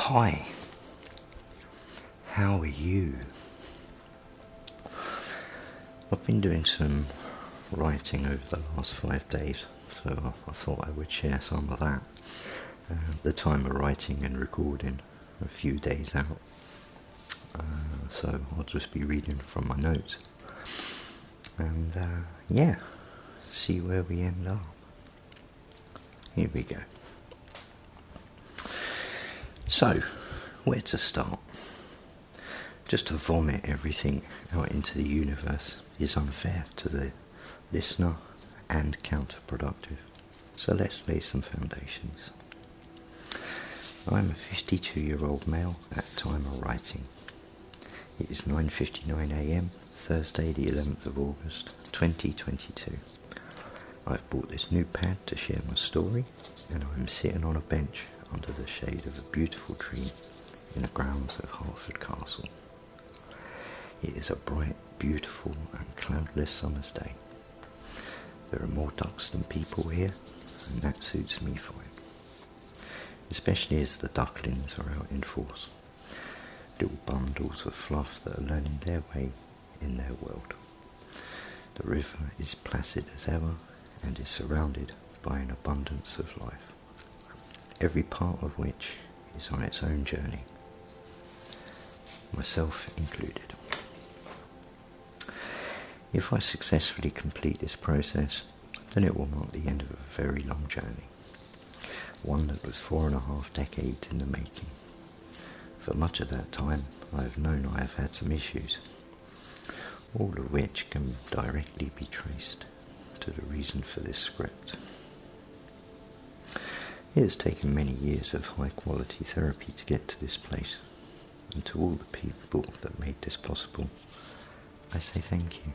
Hi, how are you? I've been doing some writing over the last 5 days, so I thought I would share some of that. The time of writing and recording, a few days out, so I'll just be reading from my notes. And see where we end up. Here we go. So, where to start? Just to vomit everything out into the universe is unfair to the listener and counterproductive. So let's lay some foundations. I'm a 52-year-old male at the time of writing. It is 9:59 a.m, Thursday the 11th of August, 2022. I've bought this new pad to share my story, and I'm sitting on a bench under the shade of a beautiful tree in the grounds of Hertford Castle. It is a bright, beautiful and cloudless summer's day. There are more ducks than people here, and that suits me fine. Especially as the ducklings are out in force. Little bundles of fluff that are learning their way in their world. The river is placid as ever and is surrounded by an abundance of life, every part of which is on its own journey, myself included. If I successfully complete this process, then it will mark the end of a very long journey, one that was 4.5 decades in the making. For much of that time, I have known I have had some issues, all of which can directly be traced to the reason for this script. It has taken many years of high-quality therapy to get to this place, and to all the people that made this possible, I say thank you.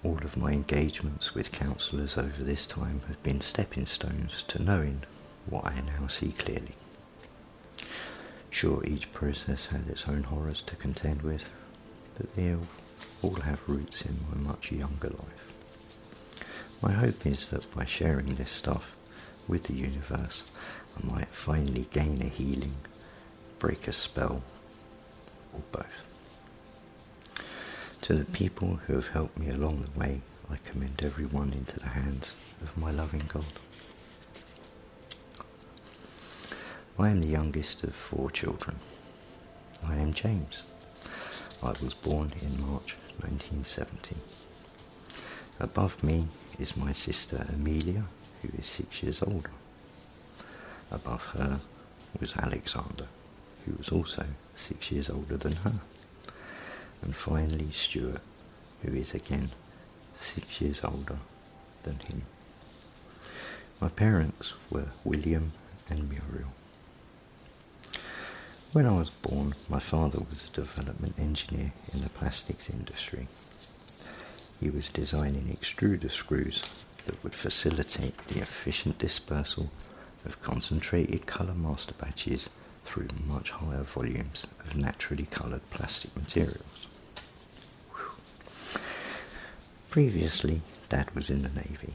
All of my engagements with counsellors over this time have been stepping stones to knowing what I now see clearly. Sure, each process had its own horrors to contend with, but they all have roots in my much younger life. My hope is that by sharing this stuff with the universe, I might finally gain a healing, break a spell, or both. To the people who have helped me along the way, I commend everyone into the hands of my loving God. I am the youngest of 4 children. I am James. I was born in March 1970. Above me is my sister Amelia, who is 6 years older. Above her was Alexander, who was also 6 years older than her. And finally Stuart, who is again 6 years older than him. My parents were William and Muriel. When I was born, my father was a development engineer in the plastics industry. He was designing extruder screws that would facilitate the efficient dispersal of concentrated colour master batches through much higher volumes of naturally coloured plastic materials. Previously, Dad was in the Navy.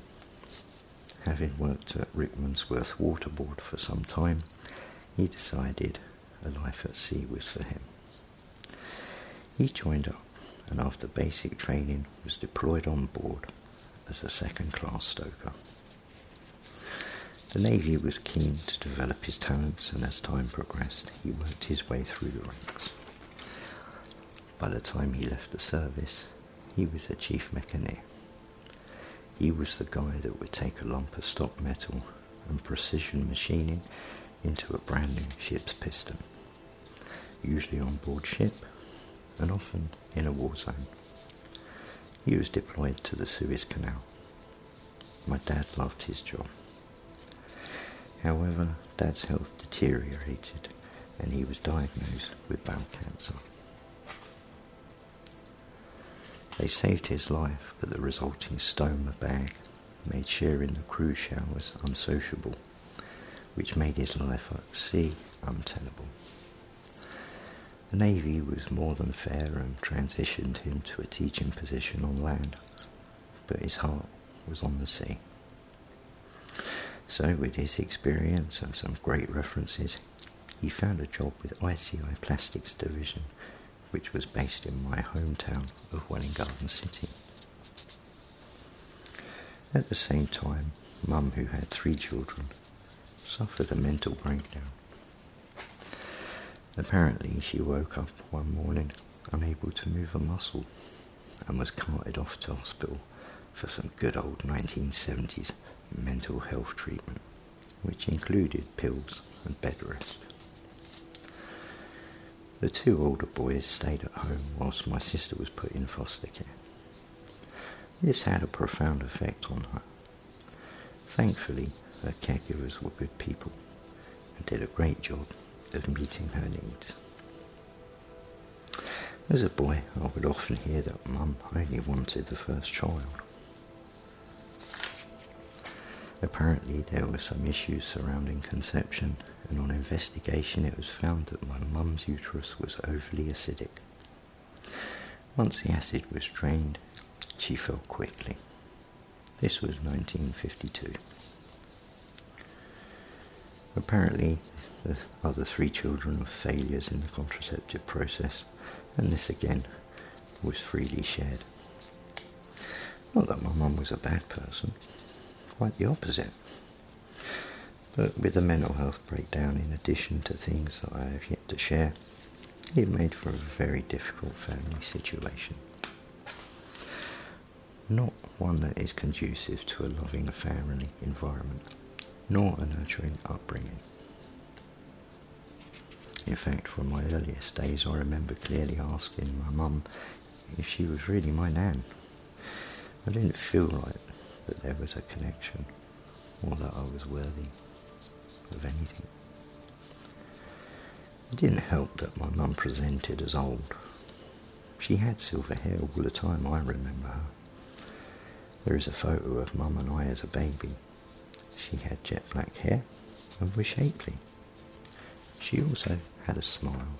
Having worked at Rickmansworth Waterboard for some time, he decided a life at sea was for him. He joined up, and after basic training was deployed on board as a second-class stoker. The Navy was keen to develop his talents, and as time progressed, he worked his way through the ranks. By the time he left the service, he was a chief mechanic. He was the guy that would take a lump of stock metal and precision machining into a brand new ship's piston, usually on board ship and often in a war zone. He was deployed to the Suez Canal. My dad loved his job. However, Dad's health deteriorated and he was diagnosed with bowel cancer. They saved his life, but the resulting stoma bag made sharing the crew showers unsociable, which made his life at sea untenable. The Navy was more than fair and transitioned him to a teaching position on land, but his heart was on the sea. So with his experience and some great references, he found a job with ICI Plastics Division, which was based in my hometown of Welwyn Garden City. At the same time, Mum, who had 3 children, suffered a mental breakdown. Apparently, she woke up one morning unable to move a muscle and was carted off to hospital for some good old 1970s mental health treatment, which included pills and bed rest. The 2 older boys stayed at home whilst my sister was put in foster care. This had a profound effect on her. Thankfully, her caregivers were good people and did a great job of meeting her needs. As a boy, I would often hear that Mum only wanted the first child. Apparently, there were some issues surrounding conception, and on investigation it was found that my mum's uterus was overly acidic. Once the acid was drained, she fell quickly. This was 1952. Apparently, the other 3 children were failures in the contraceptive process, and this again was freely shared. Not that my mum was a bad person, quite the opposite. But with the mental health breakdown in addition to things that I have yet to share, it made for a very difficult family situation. Not one that is conducive to a loving family environment, nor a nurturing upbringing. In fact, from my earliest days, I remember clearly asking my mum if she was really my nan. I didn't feel like that there was a connection, or that I was worthy of anything. It didn't help that my mum presented as old. She had silver hair all the time, I remember her. There is a photo of Mum and I as a baby. She had jet black hair and was shapely. She also had a smile.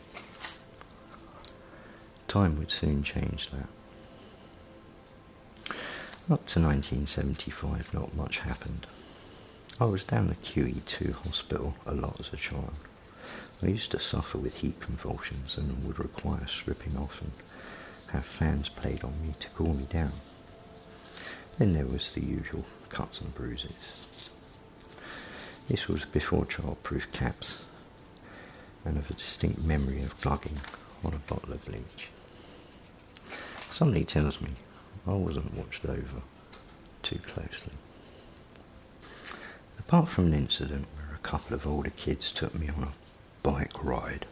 Time would soon change that. Up to 1975, not much happened. I was down the QE2 hospital a lot as a child. I used to suffer with heat convulsions and would require stripping off and have fans played on me to cool me down. Then there was the usual cuts and bruises. This was before childproof caps, and of a distinct memory of glugging on a bottle of bleach. Something tells me I wasn't watched over too closely. Apart from an incident where a couple of older kids took me on a bike ride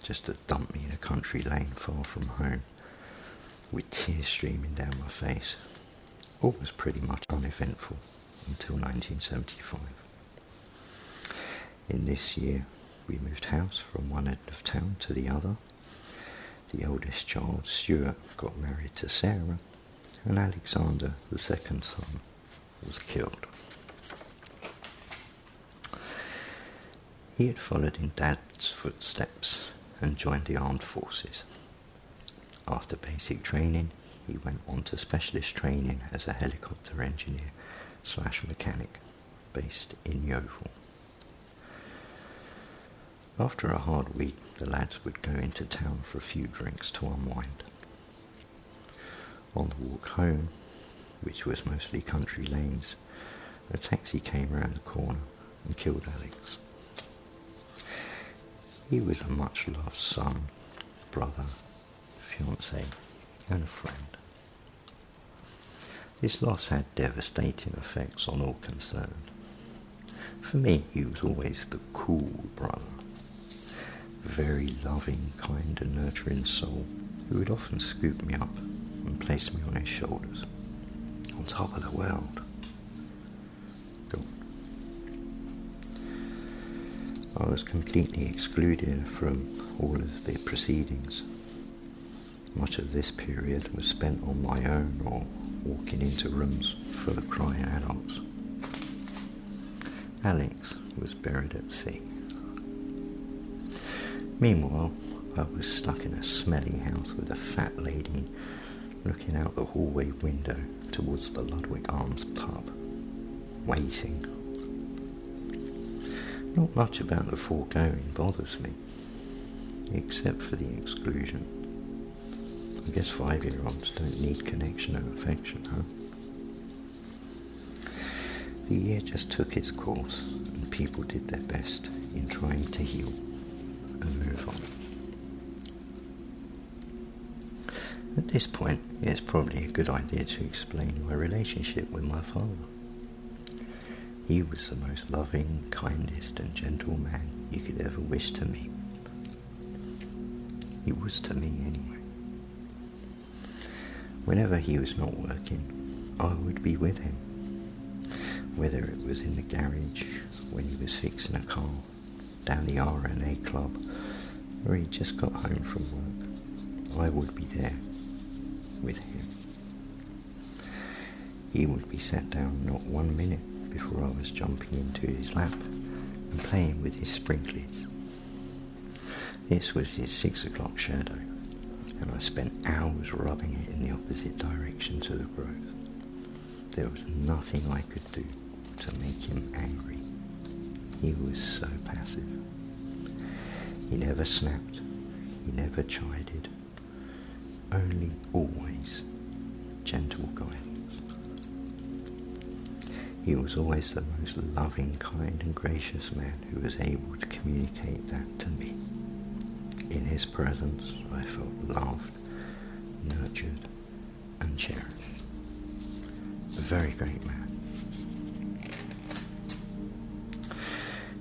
just to dump me in a country lane far from home, with tears streaming down my face, all was pretty much uneventful until 1975. In this year, we moved house from one end of town to the other. The oldest child, Stuart, got married to Sarah, and Alexander, the second son, was killed. He had followed in Dad's footsteps and joined the armed forces. After basic training, he went on to specialist training as a helicopter engineer/mechanic based in Yeovil. After a hard week, the lads would go into town for a few drinks to unwind. On the walk home, which was mostly country lanes, a taxi came round the corner and killed Alex. He was a much-loved son, brother, fiancé, and a friend. This loss had devastating effects on all concerned. For me, he was always the cool brother, very loving, kind and nurturing soul who would often scoop me up and place me on his shoulders, on top of the world. Gone. I was completely excluded from all of the proceedings. Much of this period was spent on my own or walking into rooms full of crying adults. Alex was buried at sea. Meanwhile, I was stuck in a smelly house with a fat lady looking out the hallway window towards the Ludwig Arms pub, waiting. Not much about the foregoing bothers me, except for the exclusion. I guess 5-year-olds don't need connection and affection, huh? The year just took its course, and people did their best in trying to heal and move on. At this point, it's probably a good idea to explain my relationship with my father. He was the most loving, kindest and gentle man you could ever wish to meet. He was to me anyway. Whenever he was not working, I would be with him. Whether it was in the garage, when he was fixing a car, down the R&A club, or he just got home from work, I would be there with him. He would be sat down not 1 minute before I was jumping into his lap and playing with his sprinklers. This was his 6 o'clock shadow, and I spent hours rubbing it in the opposite direction to the growth. There was nothing I could do to make him angry. He was so passive. He never snapped, he never chided, only always gentle guidance. He was always the most loving, kind and gracious man who was able to communicate that to me. In his presence, I felt loved, nurtured and cherished. A very great man.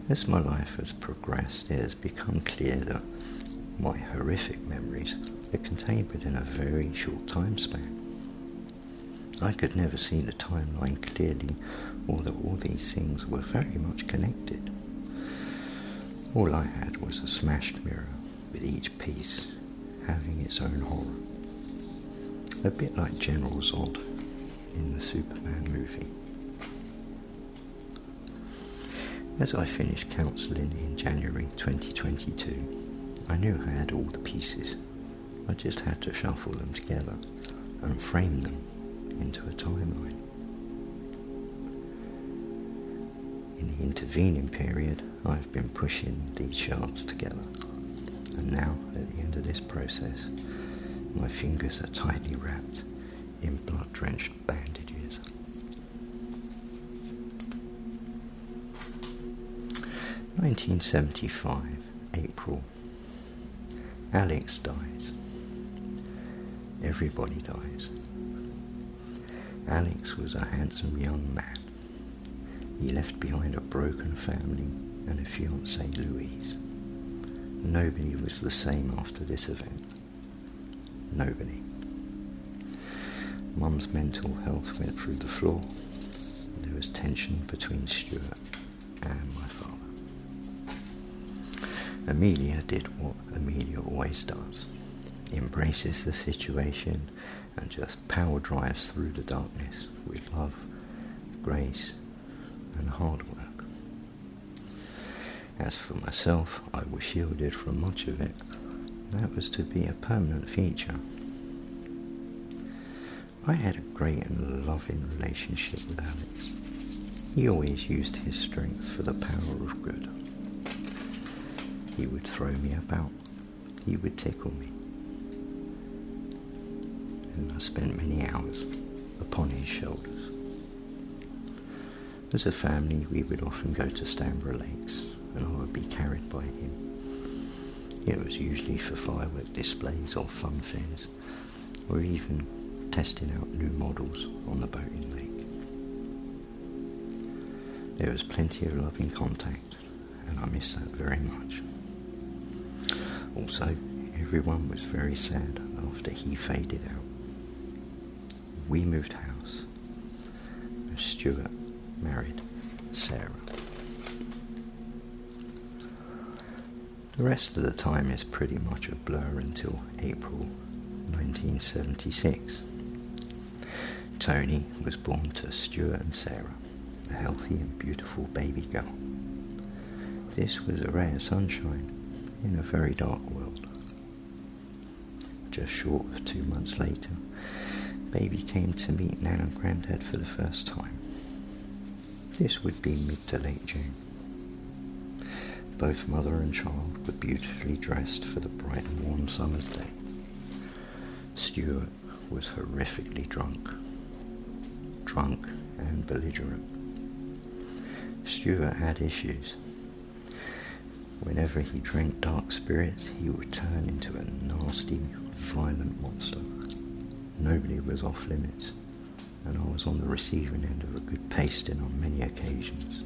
As my life has progressed, it has become clear that my horrific memories are contained within a very short time span. I could never see the timeline clearly, or that all these things were very much connected. All I had was a smashed mirror, with each piece having its own horror. A bit like General Zod in the Superman movie. As I finished counselling in January 2022, I knew I had all the pieces. I just had to shuffle them together and frame them into a timeline. In the intervening period, I've been pushing these shards together, and now, at the end of this process, my fingers are tightly wrapped in blood-drenched bandages. (1975) April. Alex dies. Everybody dies. Alex was a handsome young man. He left behind a broken family and a fiancée, Louise. Nobody was the same after this event. Nobody. Mum's mental health went through the floor. There was tension between Stuart and my father. Amelia did what Amelia always does. Embraces the situation and just power drives through the darkness with love, grace and hard work. As for myself, I was shielded from much of it. That was to be a permanent feature. I had a great and loving relationship with Alex. He always used his strength for the power of good. He would throw me about. He would tickle me. And I spent many hours upon his shoulders. As a family, we would often go to Stanborough Lakes, and I would be carried by him. It was usually for firework displays or fun fairs, or even testing out new models on the boating lake. There was plenty of loving contact, and I miss that very much. Also, everyone was very sad after he faded out. We moved house, and Stuart married Sarah. The rest of the time is pretty much a blur until April 1976. Tony was born to Stuart and Sarah, a healthy and beautiful baby girl. This was a ray of sunshine in a very dark world. Just short of 2 months later, baby came to meet Nan and Grandad for the first time. This would be mid to late June. Both mother and child were beautifully dressed for the bright and warm summer's day. Stuart was horrifically drunk and belligerent. Stuart had issues. Whenever he drank dark spirits, he would turn into a nasty, violent monster. Nobody was off limits, and I was on the receiving end of a good pasting on many occasions,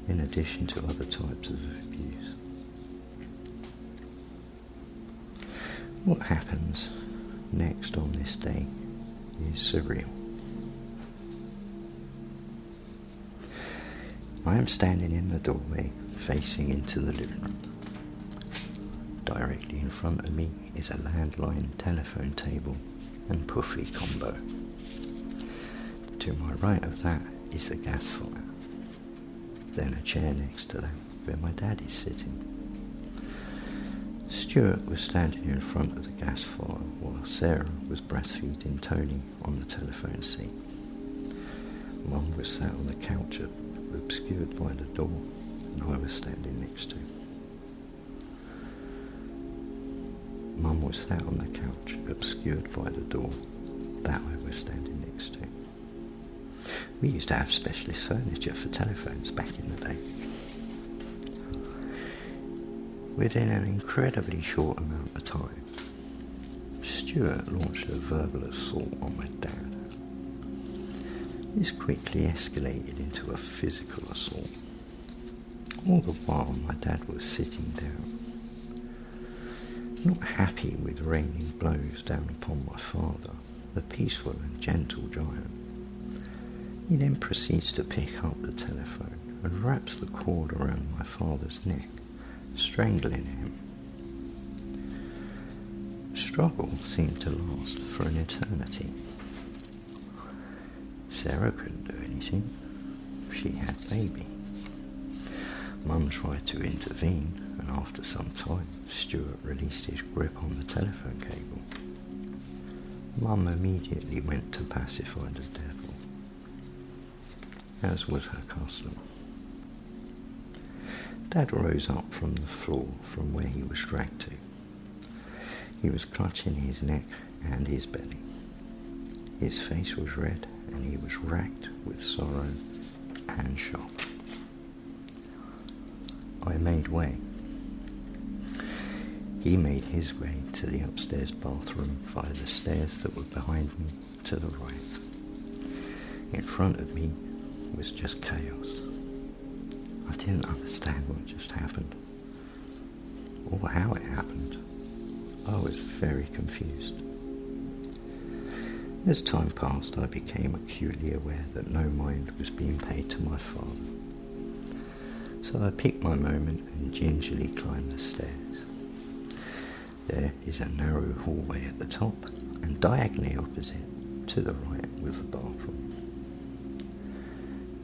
in addition to other types of abuse. What happens next on this day is surreal. I am standing in the doorway facing into the living room. Directly in front of me is a landline telephone table and puffy combo. To my right of that is the gas fire. Then a chair next to that where my dad is sitting. Stuart was standing in front of the gas fire while Sarah was breastfeeding Tony on the telephone seat. Mum was sat on the couch obscured by the door, and I was standing next to him. Mum was sat on the couch obscured by the door that I was standing next to. We used to have specialist furniture for telephones back in the day. Within an incredibly short amount of time, Stuart launched a verbal assault on my dad. This quickly escalated into a physical assault. All the while my dad was sitting down. Not happy with raining blows down upon my father, the peaceful and gentle giant, he then proceeds to pick up the telephone and wraps the cord around my father's neck, strangling him. The struggle seemed to last for an eternity. Sarah couldn't do anything. She had baby. Mum tried to intervene, and after some time, Stuart released his grip on the telephone cable. Mum immediately went to pacify the devil, as was her custom. Dad rose up from the floor from where he was dragged to. He was clutching his neck and his belly. His face was red, and he was racked with sorrow and shock. I made way. He made his way to the upstairs bathroom via the stairs that were behind me to the right. In front of me was just chaos. I didn't understand what just happened, or how it happened. I was very confused. As time passed, I became acutely aware that no mind was being paid to my father. So I picked my moment and gingerly climbed the stairs. There is a narrow hallway at the top, and diagonally opposite, to the right, was the bathroom.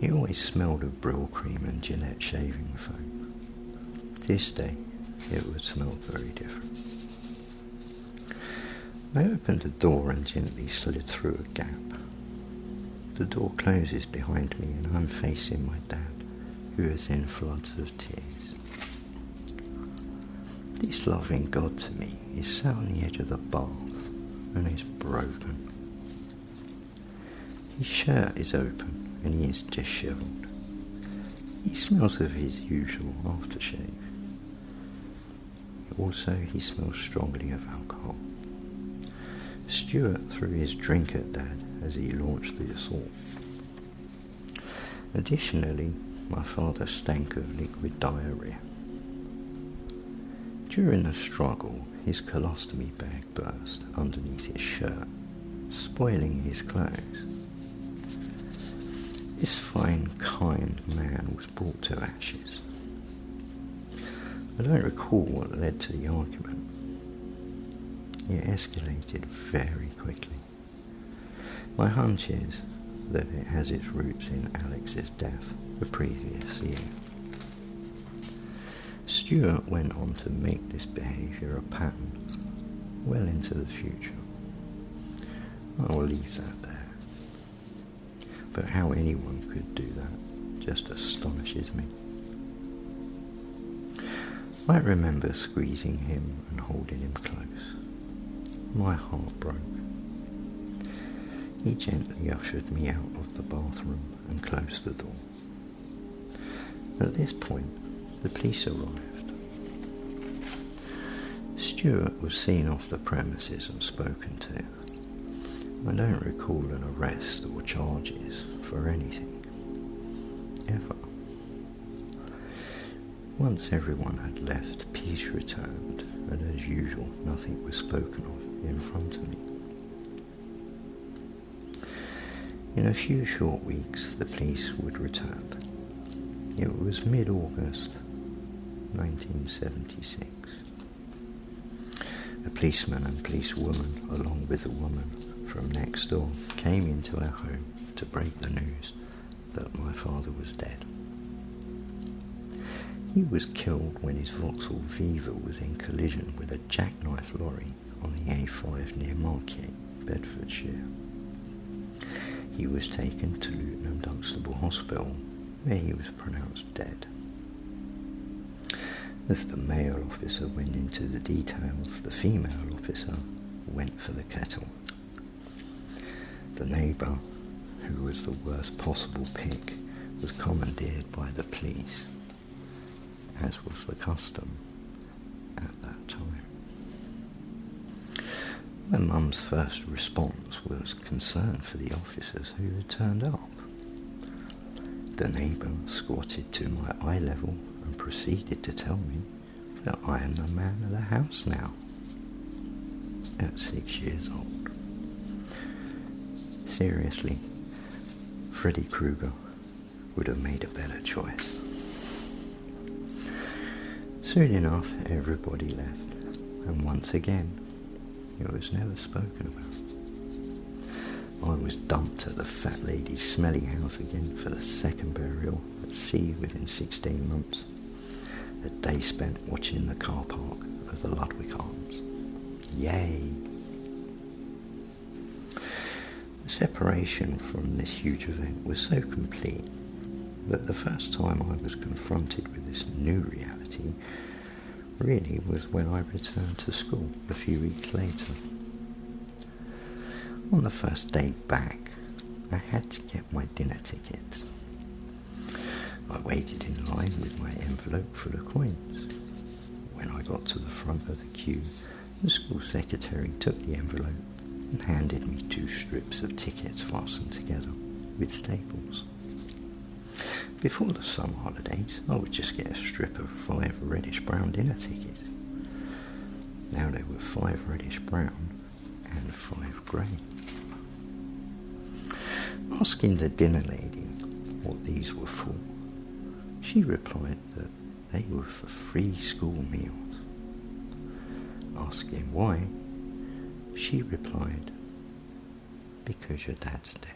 It always smelled of Brill cream and Gillette shaving foam. This day, it would smell very different. I opened the door and gently slid through a gap. The door closes behind me and I'm facing my dad, who is in floods of tears. This loving God to me is sat on the edge of the bath and is broken. His shirt is open and he is dishevelled. He smells of his usual aftershave. Also, he smells strongly of alcohol. Stuart threw his drink at Dad as he launched the assault. Additionally, my father stank of liquid diarrhea. During the struggle, his colostomy bag burst underneath his shirt, spoiling his clothes. This fine, kind man was brought to ashes. I don't recall what led to the argument. It escalated very quickly. My hunch is that it has its roots in Alex's death the previous year. Stuart went on to make this behaviour a pattern well into the future. I will leave that there. But how anyone could do that just astonishes me. I remember squeezing him and holding him close. My heart broke. He gently ushered me out of the bathroom and closed the door. At this point, the police arrived. Stuart was seen off the premises and spoken to. I don't recall an arrest or charges for anything, ever. Once everyone had left, peace returned, and as usual, nothing was spoken of in front of me. In a few short weeks, the police would return. It was mid-August, 1976. A policeman and policewoman, along with a woman from next door, came into our home to break the news that my father was dead. He was killed when his Vauxhall Viva was in collision with a jackknife lorry on the A5 near Margate, Bedfordshire. He was taken to Luton and Dunstable Hospital, where he was pronounced dead. As the male officer went into the details, the female officer went for the kettle. The neighbour, who was the worst possible pick, was commandeered by the police, as was the custom at that time. My mum's first response was concern for the officers who had turned up. The neighbour squatted to my eye level and proceeded to tell me that I am the man of the house now, at 6 years old. Seriously, Freddy Krueger would have made a better choice. Soon enough, everybody left, and once again, it was never spoken about. I was dumped at the fat lady's smelly house again for the second burial at sea within 16 months. A day spent watching the car park of the Ludwig Arms. Yay! The separation from this huge event was so complete that the first time I was confronted with this new reality really was when I returned to school a few weeks later. On the first day back, I had to get my dinner tickets. I waited in line with my envelope full of coins. When I got to the front of the queue, the school secretary took the envelope and handed me 2 strips of tickets fastened together with staples. Before the summer holidays, I would just get a strip of 5 reddish-brown dinner tickets. Now there were 5 reddish-brown and 5 grey. Asking the dinner lady what these were for, she replied that they were for free school meals. Asking why, she replied, because your dad's dead.